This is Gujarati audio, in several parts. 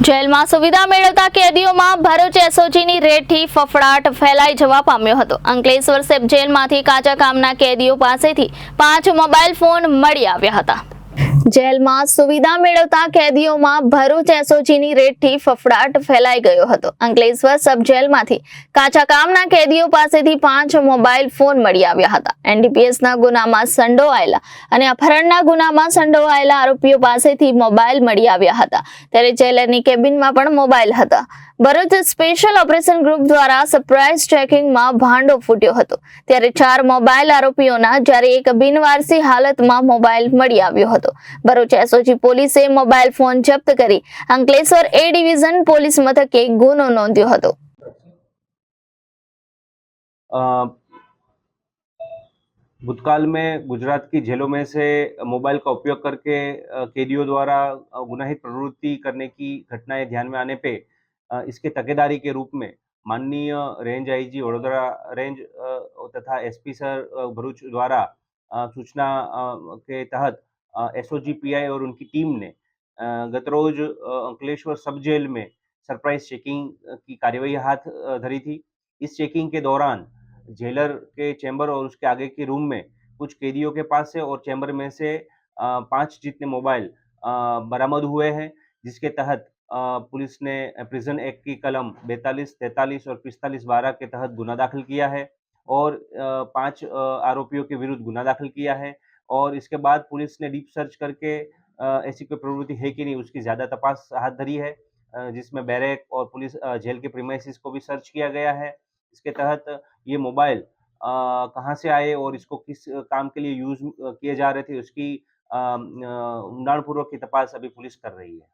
જેલમાં સુવિધા મેળવતા કેદીઓમાં ભરૂચ એસઓજીની રેડથી ફફડાટ ફેલાઈ જવા પામ્યો હતો। અંકલેશ્વર સબ જેલમાંથી કાચા કામના કેદીઓ પાસેથી 5 મોબાઈલ ફોન મળી આવ્યા હતા। જેલમાં સુવિધા મેળવતા કેદીઓમાં ભરૂચ એસઓજીની રેડથી ફફડાટ ફેલાઈ ગયો હતો। અંકલેશ્વર સબ જેલમાંથી કાચા કામના કેદીઓ પાસેથી 5 મોબાઈલ ફોન મળી આવ્યા હતા। એનડીપીએસના ગુનામાં સંડોવાયેલા અને અપહરણના ગુનામાં સંડોવાયેલા આરોપીઓ પાસેથી મોબાઈલ મળી આવ્યા હતા। ત્યારે જેલરની કેબિનમાં પણ મોબાઈલ હતા। ભરૂચ સ્પેશિયલ ઓપરેશન ગ્રુપ દ્વારા સરપ્રાઇઝ ચેકિંગમાં ભાંડો ફૂટ્યો હતો। ત્યારે 4 મોબાઈલ આરોપીઓના જ્યારે એક બિનવારસી હાલતમાં મોબાઈલ મળી આવ્યો હતો। ભરૂચ એસઓજી પોલીસે મોબાઈલ ફોન જપ્ત કરી અંકલેશ્વર એ ડિવિઝન પોલીસ મથકે ગુનો નોંધ્યો હતો। भूतकाल में गुजरात की जेलों में से मोबाइल का उपयोग करके कैदियों द्वारा गुनाहित प्रवृत्ति करने की घटनाएं ध्यान में आने पे इसके तकेदारी के रूप में माननीय रेंज आईजी वडोदरा रेंज तथा एसपी सर भरूच द्वारा सूचना के तहत एसओजी पीआई और उनकी टीम ने गत रोज अंकलेश्वर सब जेल में सरप्राइज चेकिंग की कार्यवाही हाथ धरी थी। इस चेकिंग के दौरान जेलर के चैम्बर और उसके आगे के रूम में कुछ कैदियों के पास से और चैम्बर में से 5 जितने मोबाइल बरामद हुए हैं, जिसके तहत पुलिस ने प्रिजन एक्ट की कलम 42, 43 और 45, 12 के तहत गुना दाखिल किया है और 5 आरोपियों के विरुद्ध गुना दाखिल किया है। और इसके बाद पुलिस ने डीप सर्च करके ऐसी कोई प्रवृत्ति है कि नहीं उसकी ज़्यादा तपास हाथ धरी है, जिसमें बैरक और पुलिस जेल के प्रीमाइसिस को भी सर्च किया गया है। इसके तहत ये मोबाइल कहाँ से आए और इसको किस काम के लिए यूज किए जा रहे थे उसकी ઊંડાણપૂર્વક की तपास अभी पुलिस कर रही है।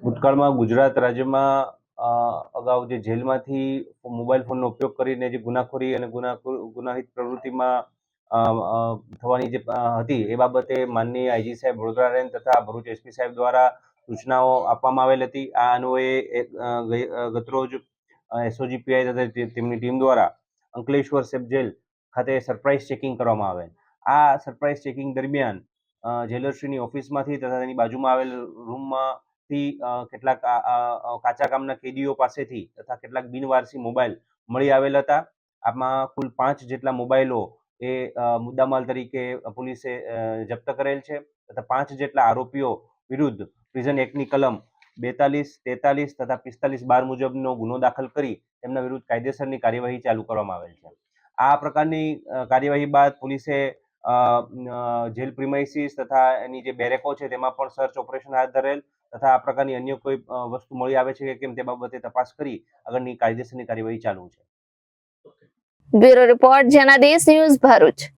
ભૂતકાળમાં ગુજરાત રાજ્યમાં અગાઉ જે જેલમાંથી મોબાઈલ ફોનનો ઉપયોગ કરીને જે ગુનાખોરી અને ગુનાહિત પ્રવૃત્તિમાં થવાની જે હતી એ બાબતે માનનીય આઈજી સાહેબ વડોદરા રેન્જ તથા ભરૂચ એસપી સાહેબ દ્વારા સૂચનાઓ આપવામાં આવેલ હતી। આ અન્વયે ગતરોજ એસઓજી પીઆઈ તથા તેમની ટીમ દ્વારા અંકલેશ્વર સબ જેલ ખાતે સરપ્રાઇઝ ચેકિંગ કરવામાં આવેલ। આ સરપ્રાઇઝ ચેકિંગ દરમિયાન જેલરશ્રીની ઓફિસમાંથી તથા તેની બાજુમાં આવેલ રૂમમાંથી કેટલાક કાચા કામના કેદીઓ પાસેથી તથા કેટલાક બિનવારસી મોબાઈલ મળી આવેલ હતા। આમાં કુલ 5 જેટલા મોબાઈલો એ મુદ્દામાલ તરીકે પોલીસે જપ્ત કરેલ છે તથા 5 જેટલા આરોપીઓ વિરુદ્ધ પ્રિઝન એક્ટની કલમ 42, 43 તથા 45, 12 મુજબનો ગુનો દાખલ કરી તેમના વિરુદ્ધ કાયદેસરની કાર્યવાહી ચાલુ કરવામાં આવેલ છે। આ પ્રકારની કાર્યવાહી બાદ પોલીસે જેલ પ્રીમાઇસિસ તથા એની જે બેરેકો છે તેમાં પણ સર્ચ ઓપરેશન હાથ ધરેલ તથા આ પ્રકારની અન્ય કોઈ વસ્તુ મળી આવે છે કે કેમ તે બાબતે તપાસ કરી આગળની કાયદેસરની કાર્યવાહી ચાલુ છે। Bureau report Janadesh news Bharuch.